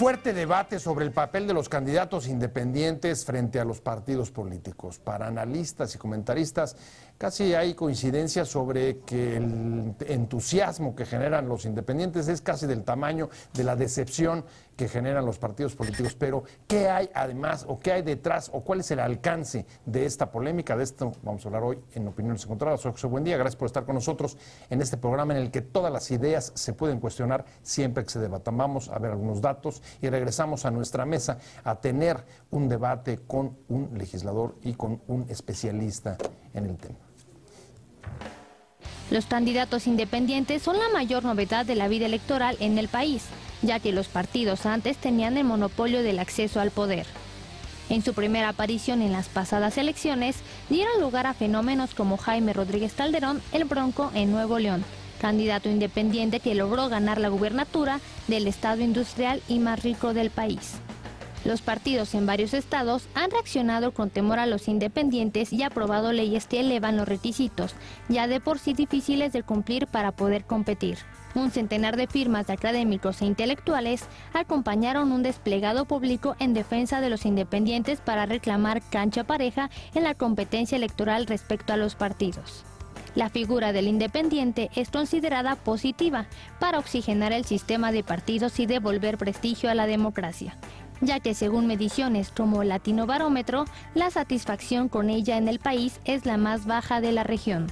Fuerte debate sobre el papel de los candidatos independientes frente a los partidos políticos. Para analistas y comentaristas, casi hay coincidencia sobre que el entusiasmo que generan los independientes es casi del tamaño de la decepción que generan los partidos políticos. Pero, ¿qué hay además o qué hay detrás o cuál es el alcance de esta polémica? De esto vamos a hablar hoy en Opiniones Encontradas. Soy José Buendía, gracias por estar con nosotros en este programa en el que todas las ideas se pueden cuestionar siempre que se debatan. Vamos a ver algunos datos y regresamos a nuestra mesa a tener un debate con un legislador y con un especialista en el tema. Los candidatos independientes son la mayor novedad de la vida electoral en el país, ya que los partidos antes tenían el monopolio del acceso al poder. En su primera aparición en las pasadas elecciones, dieron lugar a fenómenos como Jaime Rodríguez Calderón, el Bronco en Nuevo León, candidato independiente que logró ganar la gubernatura del estado industrial y más rico del país. Los partidos en varios estados han reaccionado con temor a los independientes y aprobado leyes que elevan los requisitos, ya de por sí difíciles de cumplir para poder competir. Un centenar de firmas de académicos e intelectuales acompañaron un desplegado público en defensa de los independientes para reclamar cancha pareja en la competencia electoral respecto a los partidos. La figura del independiente es considerada positiva para oxigenar el sistema de partidos y devolver prestigio a la democracia, ya que según mediciones como Latino Barómetro, la satisfacción con ella en el país es la más baja de la región.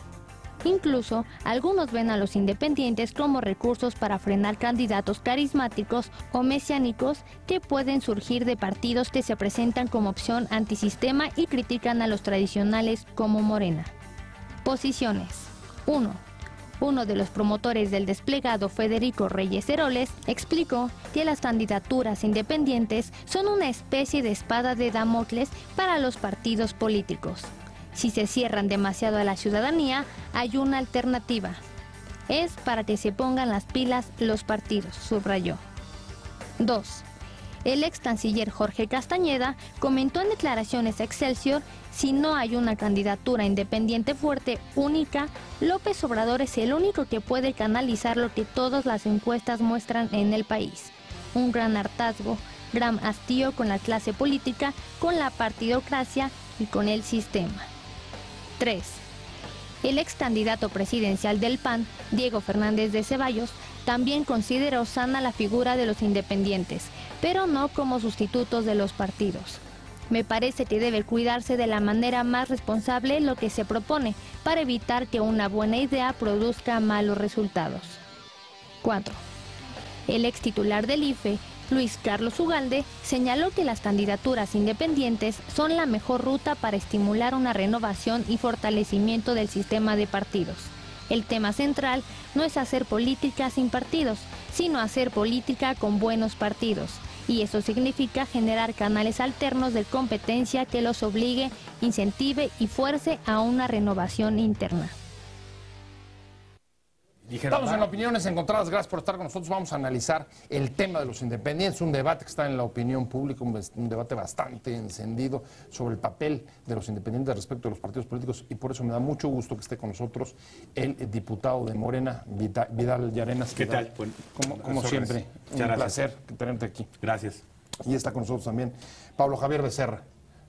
Incluso, algunos ven a los independientes como recursos para frenar candidatos carismáticos o mesiánicos que pueden surgir de partidos que se presentan como opción antisistema y critican a los tradicionales como Morena. Posiciones. 1. Uno de los promotores del desplegado, Federico Reyes Heroles, explicó que las candidaturas independientes son una especie de espada de Damocles para los partidos políticos. Si se cierran demasiado a la ciudadanía, hay una alternativa. Es para que se pongan las pilas los partidos, subrayó. 2. El ex canciller Jorge Castañeda comentó en declaraciones a Excelsior: si no hay una candidatura independiente fuerte, única, López Obrador es el único que puede canalizar lo que todas las encuestas muestran en el país. Un gran hartazgo, gran hastío con la clase política, con la partidocracia y con el sistema. 3. El ex candidato presidencial del PAN, Diego Fernández de Ceballos, también consideró sana la figura de los independientes, pero no como sustitutos de los partidos. Me parece que debe cuidarse de la manera más responsable lo que se propone para evitar que una buena idea produzca malos resultados. 4. El ex titular del IFE, Luis Carlos Ugalde, señaló que las candidaturas independientes son la mejor ruta para estimular una renovación y fortalecimiento del sistema de partidos. El tema central no es hacer política sin partidos, sino hacer política con buenos partidos. Y eso significa generar canales alternos de competencia que los obligue, incentive y fuerce a una renovación interna. Estamos en Opiniones Encontradas, gracias por estar con nosotros. Vamos a analizar el tema de los independientes, un debate que está en la opinión pública, un debate bastante encendido sobre el papel de los independientes respecto a los partidos políticos, y por eso me da mucho gusto que esté con nosotros el diputado de Morena, Vidal Llarenas. ¿Qué tal? Como siempre, un placer tenerte aquí. Gracias. Y está con nosotros también Pablo Javier Becerra.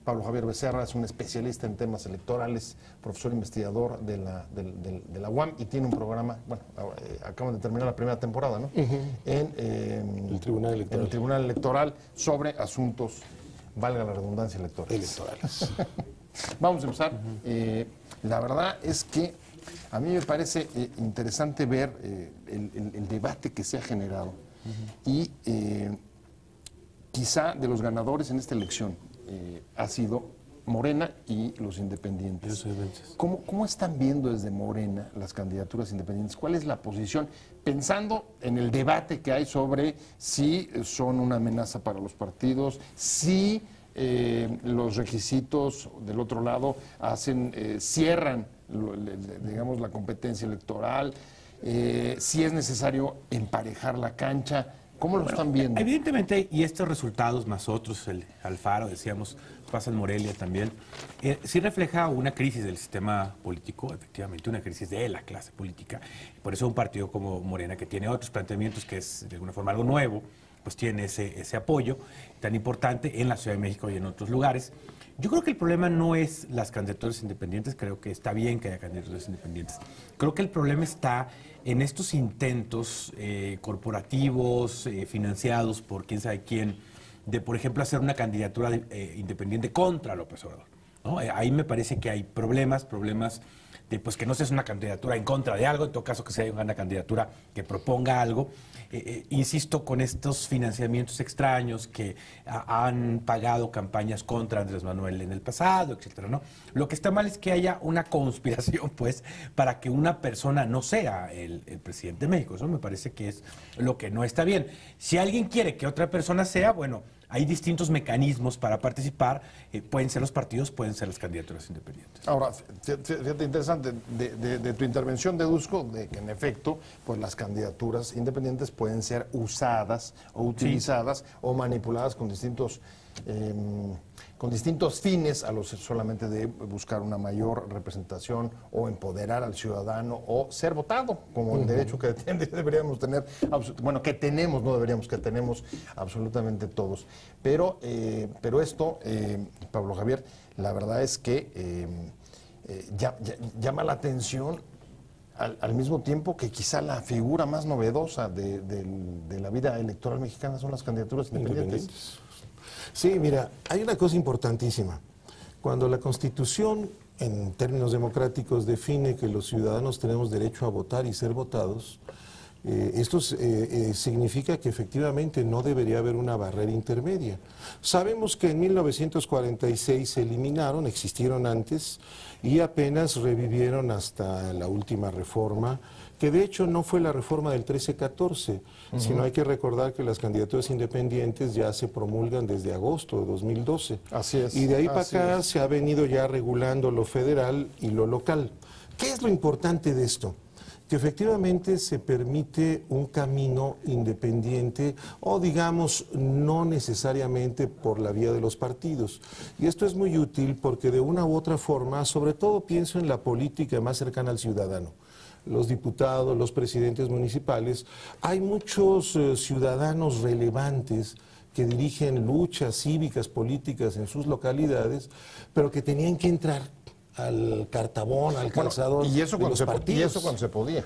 Pablo Javier Becerra es un especialista en temas electorales, profesor investigador de la UAM y tiene un programa, bueno, acaban de terminar la primera temporada, ¿no? En el Tribunal Electoral sobre asuntos, valga la redundancia, electorales. Vamos a empezar. La verdad es que a mí me parece interesante ver el debate que se ha generado y quizá de los ganadores en esta elección ha sido Morena y los independientes. ¿Cómo están viendo desde Morena las candidaturas independientes? ¿Cuál es la posición? Pensando en el debate que hay sobre si son una amenaza para los partidos, si los requisitos del otro lado cierran, digamos, la competencia electoral, si es necesario emparejar la cancha. ¿Cómo lo están viendo? Evidentemente, y estos resultados más otros, el Alfaro, decíamos, pasa en Morelia también, sí refleja una crisis del sistema político, efectivamente, una crisis de la clase política. Por eso un partido como Morena, que tiene otros planteamientos, que es de alguna forma algo nuevo, pues tiene ese apoyo tan importante en la Ciudad de México y en otros lugares. Yo creo que el problema no es las candidaturas independientes, creo que está bien que haya candidaturas independientes. Creo que el problema está en estos intentos corporativos, financiados por quién sabe quién, de, por ejemplo, hacer una candidatura independiente contra López Obrador, ¿no? Ahí me parece que hay problemas de pues, que no sea una candidatura en contra de algo, en todo caso que sea una candidatura que proponga algo. Insisto, con estos financiamientos extraños que han pagado campañas contra Andrés Manuel en el pasado, etcétera, ¿no? Lo que está mal es que haya una conspiración, pues, para que una persona no sea el presidente de México. Eso me parece que es lo que no está bien. Si alguien quiere que otra persona sea, bueno, hay distintos mecanismos para participar, pueden ser los partidos, pueden ser las candidaturas independientes. Ahora, fíjate, interesante, de tu intervención deduzco de que en efecto, pues las candidaturas independientes pueden ser usadas o utilizadas o manipuladas con distintos fines, a los solamente de buscar una mayor representación o empoderar al ciudadano o ser votado, como el derecho que deberíamos tener, bueno, que tenemos, no deberíamos, que tenemos absolutamente todos. Pero esto, Pablo Javier, la verdad es que llama la atención al mismo tiempo que quizá la figura más novedosa de la vida electoral mexicana son las candidaturas independientes. Sí, mira, hay una cosa importantísima. Cuando la Constitución, en términos democráticos, define que los ciudadanos tenemos derecho a votar y ser votados, esto significa que efectivamente no debería haber una barrera intermedia. Sabemos que en 1946 se eliminaron, existieron antes, y apenas revivieron hasta la última reforma, que de hecho no fue la reforma del 13-14, sino hay que recordar que las candidaturas independientes ya se promulgan desde agosto de 2012. Así es. Y de ahí para acá se ha venido ya regulando lo federal y lo local. ¿Qué es lo importante de esto? Que efectivamente se permite un camino independiente o digamos no necesariamente por la vía de los partidos. Y esto es muy útil porque de una u otra forma, sobre todo pienso en la política más cercana al ciudadano, los diputados, los presidentes municipales, hay muchos ciudadanos relevantes que dirigen luchas cívicas, políticas en sus localidades, pero que tenían que entrar al cartabón, al calzador y eso de los partidos. Y eso cuando se podía.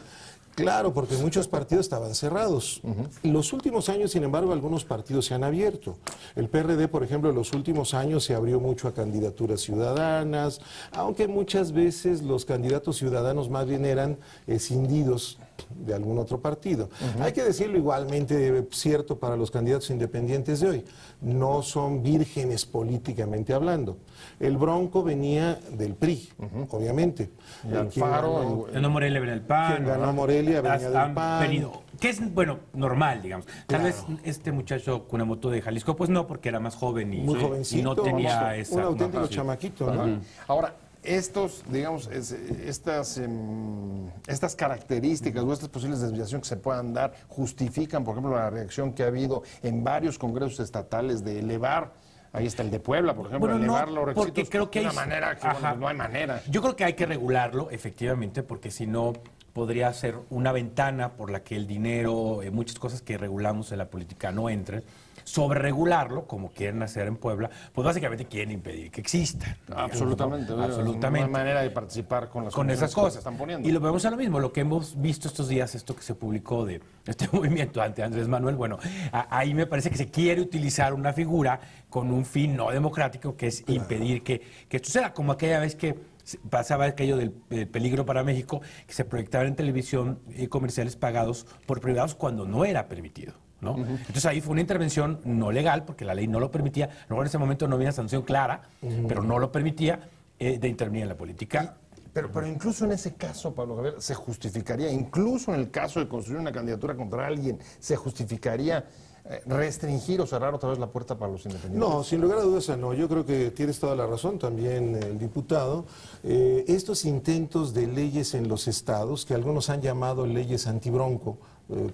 Claro, porque muchos partidos estaban cerrados. En los últimos años, sin embargo, algunos partidos se han abierto. El PRD, por ejemplo, en los últimos años se abrió mucho a candidaturas ciudadanas, aunque muchas veces los candidatos ciudadanos más bien eran escindidos de algún otro partido. Hay que decirlo igualmente cierto para los candidatos independientes de hoy. No son vírgenes políticamente hablando. El Bronco venía del PRI, obviamente. Y Alfaro. Ganó Morelia, venía del PAN. Quien ganó Morelia venía del PAN. Que es, bueno, normal, digamos. Tal vez este muchacho Kunamoto de Jalisco, pues no, porque era más joven y, muy jovencito, y no tenía esa... un auténtico chamaquito, ¿no? Ahora, estas características o estas posibles desviaciones que se puedan dar justifican, por ejemplo, la reacción que ha habido en varios congresos estatales de elevar, ahí está el de Puebla, por ejemplo, bueno, elevar los requisitos porque creo que de una manera que bueno, no hay manera. Yo creo que hay que regularlo, efectivamente, porque si no podría ser una ventana por la que el dinero, muchas cosas que regulamos en la política no entren. Sobre regularlo, como quieren hacer en Puebla, pues básicamente quieren impedir que exista. Absolutamente. ¿no? Absolutamente. No hay manera de participar con esas cosas. Que están poniendo. Y lo vemos a lo mismo, lo que hemos visto estos días, esto que se publicó de este movimiento ante Andrés Manuel, bueno, ahí me parece que se quiere utilizar una figura con un fin no democrático, que es impedir que esto sea como aquella vez que pasaba aquello del peligro para México, que se proyectaban en televisión comerciales pagados por privados cuando no era permitido, ¿no? Entonces ahí fue una intervención no legal, porque la ley no lo permitía, a lo mejor en ese momento no había sanción clara, pero no lo permitía de intervenir en la política. Pero incluso en ese caso, Pablo Javier, se justificaría, incluso en el caso de construir una candidatura contra alguien, se justificaría restringir o cerrar otra vez la puerta para los independientes. No, sin lugar a dudas no. Yo creo que tienes toda la razón, también el diputado. Estos intentos de leyes en los estados, que algunos han llamado leyes antibronco,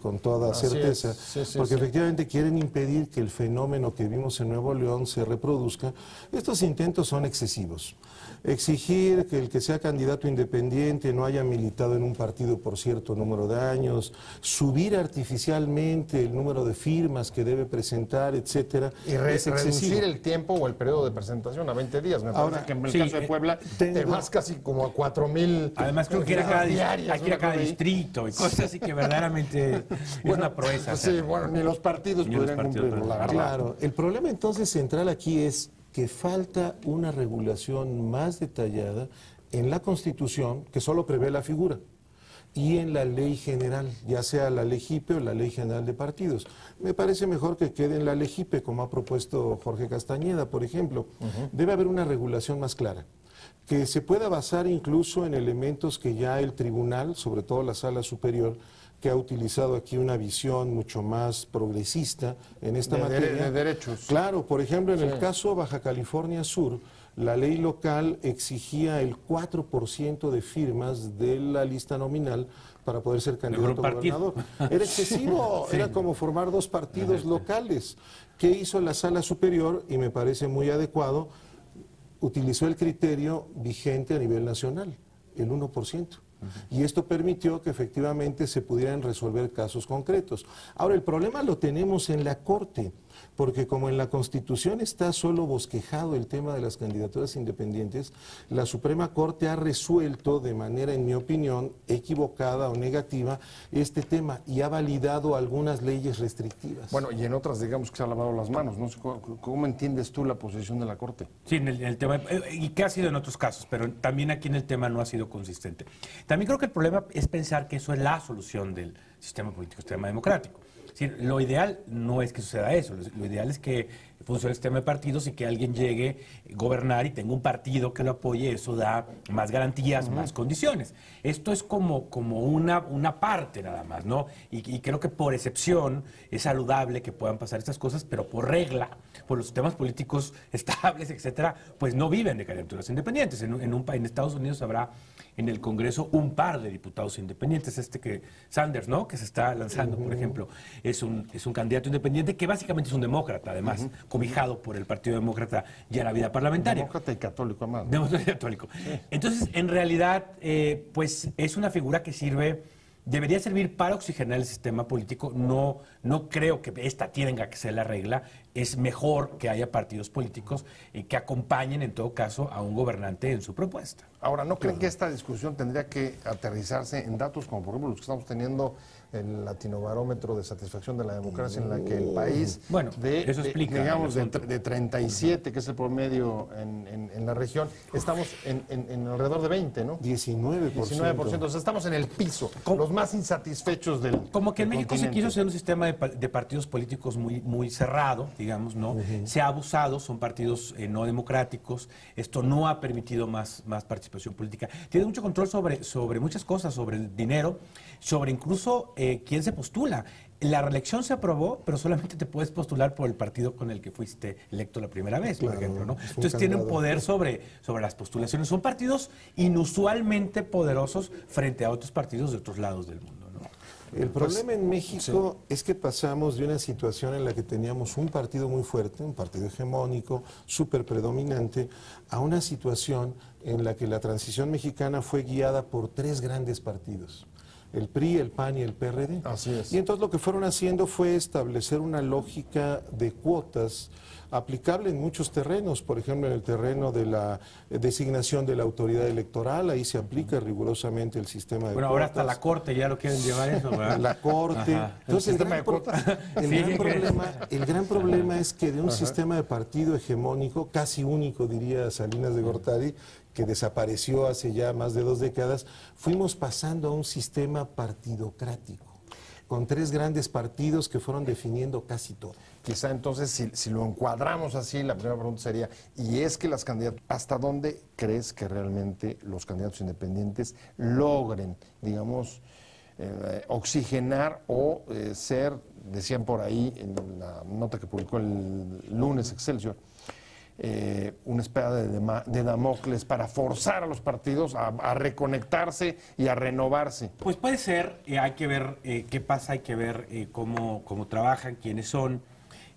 con toda Así certeza, es. Sí, sí, porque sí. efectivamente quieren impedir que el fenómeno que vimos en Nuevo León se reproduzca. Estos intentos son excesivos. Exigir que el que sea candidato independiente no haya militado en un partido por cierto número de años, subir artificialmente el número de firmas que debe presentar, etcétera, Y es excesivo. reducir el tiempo o el periodo de presentación a 20 días. Me Ahora, parece que en el sí, caso de Puebla te tengo- vas casi como a 4,000. Además, creo que ir a cada, diarias, hay que ir a una cada cosa ahí. distrito y cosas así que verdaderamente es una proeza. Pues sí, hacerlo. bueno, ni los partidos Ni los podrían partidos, cumplirlo, la pero- verdad. Claro, el problema entonces central aquí es que falta una regulación más detallada en la Constitución, que solo prevé la figura, y en la ley general, ya sea la ley JIPE o la ley general de partidos. Me parece mejor que quede en la ley JIPE, como ha propuesto Jorge Castañeda, por ejemplo. Debe haber una regulación más clara, que se pueda basar incluso en elementos que ya el tribunal, sobre todo la sala superior, que ha utilizado aquí una visión mucho más progresista en esta materia. De derechos. Claro, por ejemplo, en Sí. el caso Baja California Sur, la ley local exigía el 4% de firmas de la lista nominal para poder ser candidato a partido. gobernador. Era excesivo, era como formar dos partidos locales. ¿Qué hizo la sala superior? Y me parece muy adecuado, utilizó el criterio vigente a nivel nacional, el 1%. Y esto permitió que efectivamente se pudieran resolver casos concretos. Ahora, el problema lo tenemos en la Corte, porque como en la Constitución está solo bosquejado el tema de las candidaturas independientes, la Suprema Corte ha resuelto de manera, en mi opinión, equivocada o negativa este tema y ha validado algunas leyes restrictivas. Bueno, y en otras digamos que se ha lavado las manos. No sé cómo entiendes tú la posición de la Corte. Sí, en el tema, y que ha sido en otros casos, pero también aquí en el tema no ha sido consistente. También creo que el problema es pensar que eso es la solución del sistema político, sistema democrático. Es decir, lo ideal no es que suceda eso, lo ideal es que funcione el sistema de partidos y que alguien llegue a gobernar y tenga un partido que lo apoye, eso da más garantías, más condiciones. Esto es como una parte nada más, ¿no? Y creo que por excepción es saludable que puedan pasar estas cosas, pero por regla, por los sistemas políticos estables, etcétera, pues no viven de candidaturas independientes. En Estados Unidos habrá en el Congreso un par de diputados independientes, que Sanders, ¿no? Que se está lanzando, por ejemplo, es un candidato independiente que básicamente es un demócrata, además, cobijado por el Partido Demócrata ya en la vida parlamentaria. Demócrata y católico, además. Demócrata y católico. Entonces, en realidad, pues es una figura que debería servir para oxigenar el sistema político. No creo que esta tenga que ser la regla. Es mejor que haya partidos políticos que acompañen, en todo caso, a un gobernante en su propuesta. Ahora, ¿no creen que esta discusión tendría que aterrizarse en datos como, por ejemplo, los que estamos teniendo el Latinobarómetro de satisfacción de la democracia, en la que el país, Bueno, eso explica digamos, el asunto. de 37, que es el promedio en la región, estamos en alrededor de 20, ¿no? 19%. 19%. O sea, estamos en el piso, los más insatisfechos del Como que en del México se continente. quiso hacer un sistema de partidos políticos muy cerrado, digamos, ¿no? Se ha abusado, son partidos no democráticos, esto no ha permitido más participación política. Tiene mucho control sobre muchas cosas, sobre el dinero, sobre incluso quién se postula. La reelección se aprobó, pero solamente te puedes postular por el partido con el que fuiste electo la primera vez, por ejemplo, ¿no? Entonces tiene un poder sobre las postulaciones. Son partidos inusualmente poderosos frente a otros partidos de otros lados del mundo, ¿no? El problema en México es que pasamos de una situación en la que teníamos un partido muy fuerte, un partido hegemónico, súper predominante, a una situación en la que la transición mexicana fue guiada por tres grandes partidos: el PRI, el PAN y el PRD. Así es. Y entonces lo que fueron haciendo fue establecer una lógica de cuotas aplicable en muchos terrenos, por ejemplo en el terreno de la designación de la autoridad electoral, ahí se aplica rigurosamente el sistema de Bueno, cuotas. ahora hasta la Corte ya lo quieren llevar eso, ¿verdad? La Corte. Ajá. Entonces, ¿El sistema de cuotas? el gran problema es que de un sistema de partido hegemónico, casi único, diría Salinas de Gortari, que desapareció hace ya más de 2 décadas, fuimos pasando a un sistema partidocrático, con tres grandes partidos que fueron definiendo casi todo. Quizá entonces, si lo encuadramos así, la primera pregunta sería, ¿y es que las candidaturas, hasta dónde crees que realmente los candidatos independientes logren, digamos, oxigenar o decían por ahí en la nota que publicó el lunes Excelsior, una espada de Damocles para forzar a los partidos a reconectarse y a renovarse? Pues puede ser, hay que ver qué pasa, hay que ver cómo trabajan, quiénes son,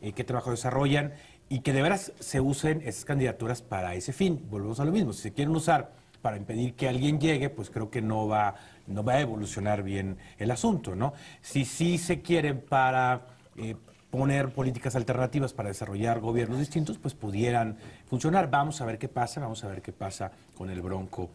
qué trabajo desarrollan y que de veras se usen esas candidaturas para ese fin. Volvemos a lo mismo, si se quieren usar para impedir que alguien llegue, pues creo que no va a evolucionar bien el asunto, ¿no? Si sí se quieren para poner políticas alternativas para desarrollar gobiernos distintos, pues pudieran funcionar. Vamos a ver qué pasa con el Bronco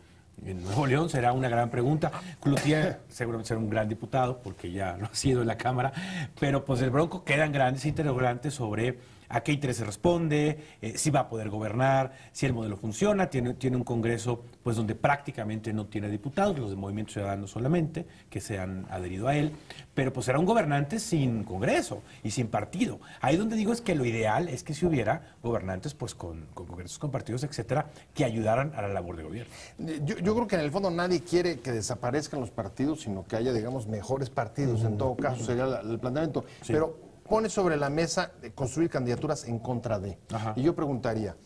en Nuevo León. Será una gran pregunta. Cloutier seguramente será un gran diputado, porque ya lo ha sido en la Cámara, pero pues el Bronco quedan grandes interrogantes sobre a qué intereses responde, si va a poder gobernar, si el modelo funciona. Tiene un Congreso pues donde prácticamente no tiene diputados, los de Movimiento Ciudadano solamente, que se han adherido a él, pero pues será un gobernante sin Congreso y sin partido. Ahí donde digo es que lo ideal es que si hubiera gobernantes pues con congresos, con partidos, etcétera, que ayudaran a la labor de gobierno. Yo creo que en el fondo nadie quiere que desaparezcan los partidos, sino que haya, digamos, mejores partidos. En todo caso sería el planteamiento. Sí. Pero pone sobre la mesa de construir candidaturas en contra de. Ajá. Y yo preguntaría,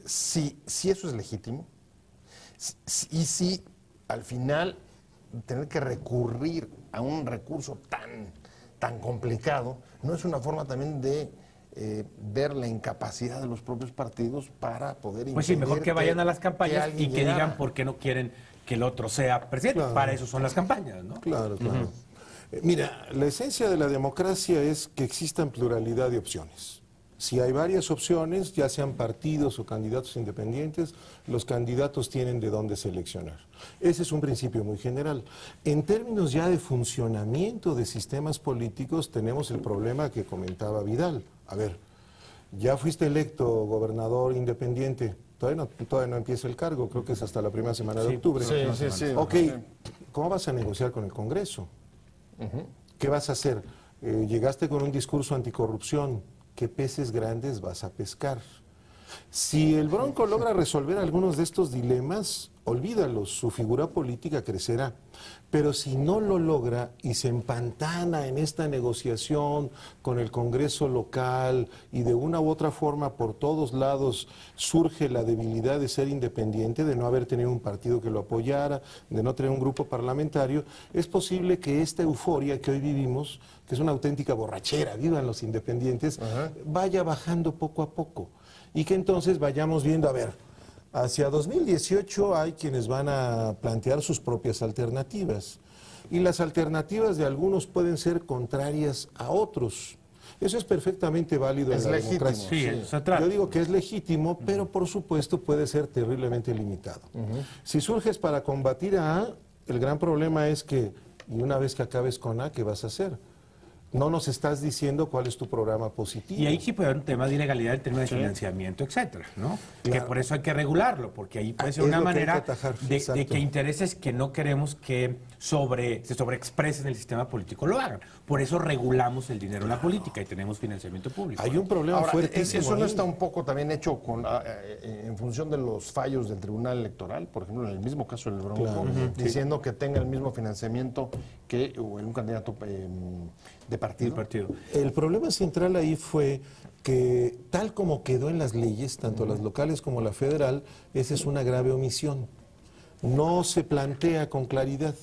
si eso es legítimo, y si al final tener que recurrir a un recurso tan complicado, ¿no es una forma también de ver la incapacidad de los propios partidos para poder impedir? Pues sí, mejor que vayan a las campañas y que digan por qué no quieren que el otro sea presidente. Claro. Para eso son las campañas, ¿no? Claro, claro. Mira, la esencia de la democracia es que existan pluralidad de opciones. Si hay varias opciones, ya sean partidos o candidatos independientes, los candidatos tienen de dónde seleccionar. Ese es un principio muy general. En términos ya de funcionamiento de sistemas políticos, tenemos el problema que comentaba Vidal. A ver, ya fuiste electo gobernador independiente, todavía no empieza el cargo, creo que es hasta la primera semana de octubre. Sí. Ok, ¿cómo vas a negociar con el Congreso? ¿Qué vas a hacer? Llegaste con un discurso anticorrupción. ¿Qué peces grandes vas a pescar? Si el Bronco logra resolver algunos de estos dilemas, olvídalos, su figura política crecerá. Pero si no lo logra y se empantana en esta negociación con el Congreso local y de una u otra forma por todos lados surge la debilidad de ser independiente, de no haber tenido un partido que lo apoyara, de no tener un grupo parlamentario, es posible que esta euforia que hoy vivimos, que es una auténtica borrachera, vivan los independientes, vaya bajando poco a poco. Y que entonces vayamos viendo, a ver, hacia 2018 hay quienes van a plantear sus propias alternativas. Y las alternativas de algunos pueden ser contrarias a otros. Eso es perfectamente válido en la democracia. Sí. Yo digo que es legítimo, pero por supuesto puede ser terriblemente limitado. Si surges para combatir a A, el gran problema es que, y una vez que acabes con A, ¿qué vas a hacer? No nos estás diciendo cuál es tu programa positivo. Y ahí sí puede haber un tema de ilegalidad en términos de financiamiento, etcétera, ¿no? Claro. Que por eso hay que regularlo, porque ahí puede ser una manera de que intereses que no queremos que se sobreexpresen en el sistema político lo hagan. Por eso regulamos el dinero en la política y tenemos financiamiento público. Hay un problema fuertísimo. ¿Eso no está un poco también hecho en función de los fallos del Tribunal Electoral? Por ejemplo, en el mismo caso del Bronco, diciendo que tenga el mismo financiamiento que un candidato de partido. El problema central ahí fue que, tal como quedó en las leyes, tanto las locales como la federal, esa es una grave omisión. No se plantea con claridad.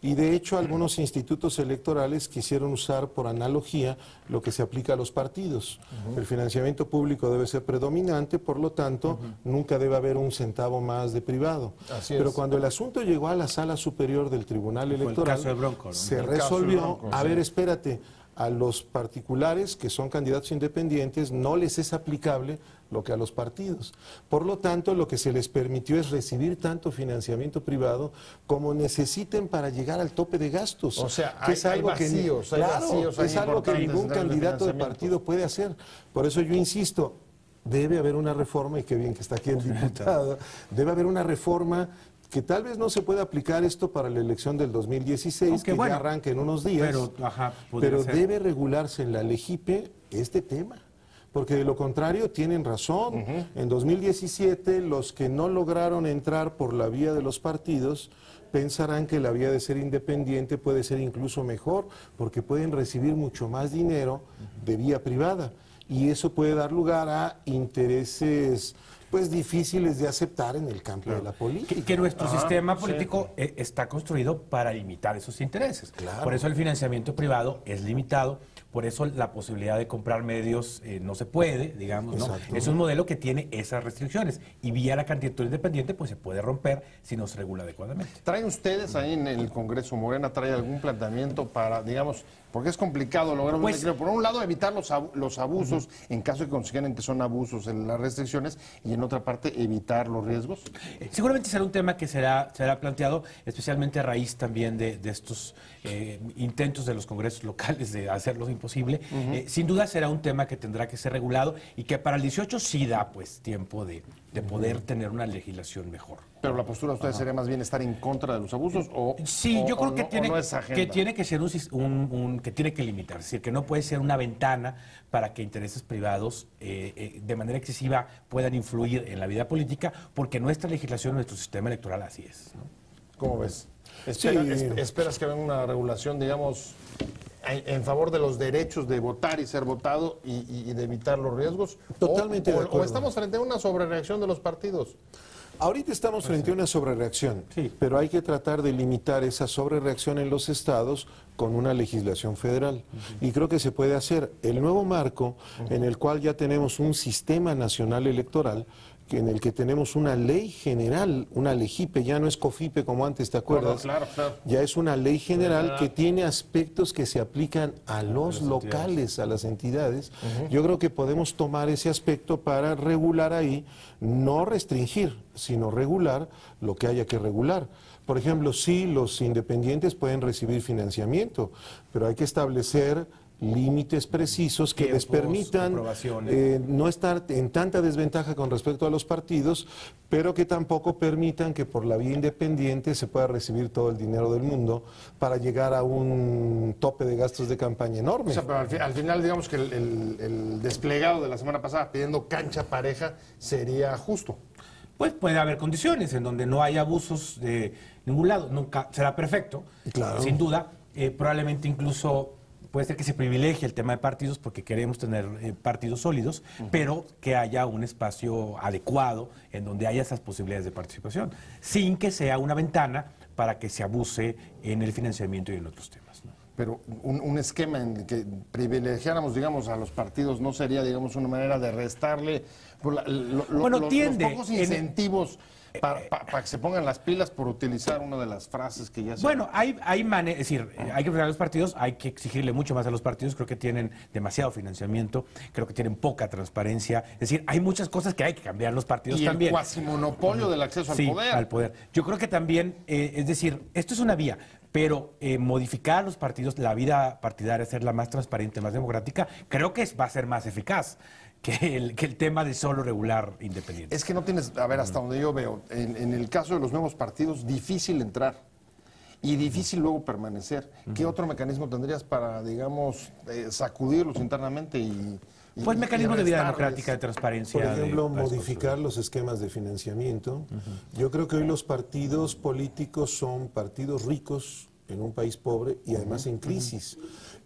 Y de hecho algunos institutos electorales quisieron usar por analogía lo que se aplica a los partidos. El financiamiento público debe ser predominante, por lo tanto, nunca debe haber un centavo más de privado. Pero cuando el asunto llegó a la Sala Superior del Tribunal Electoral, el caso de Bronco, ¿no? Se resolvió, a ver, espérate, a los particulares que son candidatos independientes no les es aplicable lo que a los partidos. Por lo tanto, lo que se les permitió es recibir tanto financiamiento privado como necesiten para llegar al tope de gastos. O sea, que es algo es algo que ningún candidato de partido puede hacer. Por eso yo insisto, debe haber una reforma, y qué bien que está aquí el diputado, debe haber una reforma que tal vez no se pueda aplicar esto para la elección del 2016, que ya arranca en unos días, pero debe regularse en la LEGIPE este tema, porque de lo contrario tienen razón. En 2017 los que no lograron entrar por la vía de los partidos pensarán que la vía de ser independiente puede ser incluso mejor, porque pueden recibir mucho más dinero de vía privada. y eso puede dar lugar a intereses pues difíciles de aceptar en el campo de la política. Que nuestro sistema político está construido para limitar esos intereses. Claro. Por eso el financiamiento privado es limitado, por eso la posibilidad de comprar medios no se puede, digamos, ¿no? Exacto. Es un modelo que tiene esas restricciones y vía la candidatura independiente pues se puede romper si no se regula adecuadamente. ¿Traen ustedes ahí en el Congreso, Morena, trae algún planteamiento para, digamos, porque es complicado lograr un equilibrio? Por un lado, evitar los abusos, en caso de que consideren que son abusos en las restricciones, y en otra parte, evitar los riesgos? Seguramente será un tema que será planteado, especialmente a raíz también de estos intentos de los congresos locales de hacerlo imposible. Sin duda será un tema que tendrá que ser regulado y que para el 18 sí da pues tiempo de poder tener una legislación mejor. ¿Pero la postura de ustedes sería más bien estar en contra de los abusos? Sí, yo creo que no, tiene, no es agenda? que tiene que ser que tiene que limitar, es decir, que no puede ser una ventana para que intereses privados de manera excesiva puedan influir en la vida política, porque nuestra legislación, nuestro sistema electoral así es, ¿no? ¿Cómo ves? Sí. ¿Esperas que venga una regulación, digamos, en favor de los derechos de votar y ser votado y de evitar los riesgos? Totalmente de acuerdo. ¿O estamos frente a una sobrereacción de los partidos? Ahorita estamos frente a una sobrereacción, pero hay que tratar de limitar esa sobrereacción en los estados con una legislación federal. Y creo que se puede hacer. El nuevo marco en el cual ya tenemos un sistema nacional electoral, en el que tenemos una ley general, una LEGIPE, ya no es COFIPE como antes, ¿te acuerdas? Claro. Ya es una ley general que tiene aspectos que se aplican a los locales, a las entidades. Yo creo que podemos tomar ese aspecto para regular ahí, no restringir, sino regular lo que haya que regular. Por ejemplo, sí, los independientes pueden recibir financiamiento, pero hay que establecer límites precisos que les permitan no estar en tanta desventaja con respecto a los partidos, pero que tampoco permitan que por la vía independiente se pueda recibir todo el dinero del mundo para llegar a un tope de gastos de campaña enorme. O sea, pero al final, digamos que el desplegado de la semana pasada pidiendo cancha pareja sería justo. Pues puede haber condiciones en donde no haya abusos de ningún lado, nunca será perfecto, Claro. sin duda, probablemente incluso puede ser que se privilegie el tema de partidos porque queremos tener partidos sólidos, pero que haya un espacio adecuado en donde haya esas posibilidades de participación, sin que sea una ventana para que se abuse en el financiamiento y en otros temas, ¿no? Pero un esquema en el que privilegiáramos, digamos, a los partidos no sería, digamos, una manera de restarle los pocos incentivos para que se pongan las pilas, por utilizar una de las frases que ya se... Bueno, hay maneras, es decir, hay que frenar a los partidos, hay que exigirle mucho más a los partidos, creo que tienen demasiado financiamiento, creo que tienen poca transparencia, es decir, hay muchas cosas que hay que cambiar los partidos y también. el cuasimonopolio del acceso al poder. Yo creo que también, es decir, esto es una vía, pero modificar a los partidos, la vida partidaria, hacerla más transparente, más democrática, creo que va a ser más eficaz que el tema de solo regular independiente. Es que no tienes, a ver, hasta donde yo veo, en el caso de los nuevos partidos, difícil entrar y difícil luego permanecer. ¿Qué otro mecanismo tendrías para, digamos, sacudirlos internamente pues mecanismos de vida restarles? democrática, de transparencia. Por ejemplo, modificar los esquemas de financiamiento. Yo creo que hoy los partidos políticos son partidos ricos en un país pobre y además en crisis.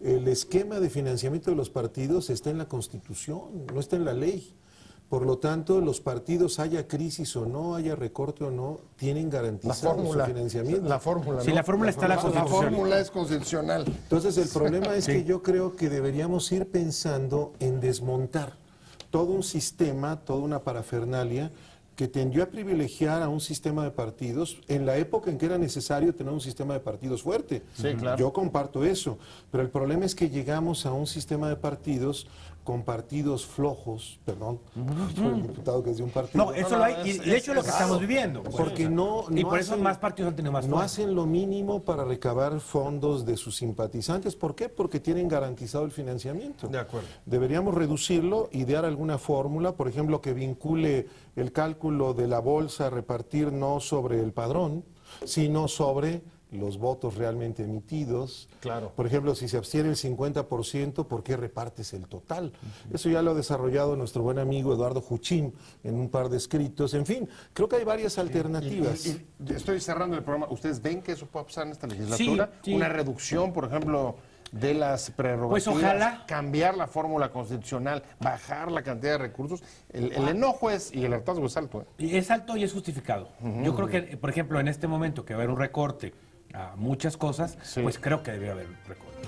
El esquema de financiamiento de los partidos está en la Constitución, no está en la ley. Por lo tanto, los partidos, haya crisis o no, haya recorte o no, tienen garantizado su financiamiento. La fórmula, sí, ¿no? la fórmula está en la Constitución. La fórmula es constitucional. Entonces, el problema es que yo creo que deberíamos ir pensando en desmontar todo un sistema, toda una parafernalia que tendió a privilegiar a un sistema de partidos en la época en que era necesario tener un sistema de partidos fuerte. Sí, claro. Yo comparto eso, pero el problema es que llegamos a un sistema de partidos con partidos flojos, perdón, el diputado que es de un partido. No, eso lo hay, y de hecho es lo que estamos viviendo. Porque y por eso más partidos han tenido más no fuerza. hacen lo mínimo para recabar fondos de sus simpatizantes. ¿Por qué? Porque tienen garantizado el financiamiento. De acuerdo. Deberíamos reducirlo, idear alguna fórmula, por ejemplo, que vincule el cálculo de la bolsa a repartir no sobre el padrón, sino sobre los votos realmente emitidos. Claro. Por ejemplo, si se abstiene el 50%, ¿por qué repartes el total? Eso ya lo ha desarrollado nuestro buen amigo Eduardo Juchín en un par de escritos. En fin, creo que hay varias alternativas. Y estoy cerrando el programa. ¿Ustedes ven que eso puede pasar en esta legislatura? Sí. Una reducción, por ejemplo, de las prerrogativas, Pues ojalá. cambiar la fórmula constitucional, bajar la cantidad de recursos. El enojo y el hartazgo es alto. Y es alto y es justificado. Yo creo que, por ejemplo, en este momento que va a haber un recorte a muchas cosas, pues creo que debe haber un recorte.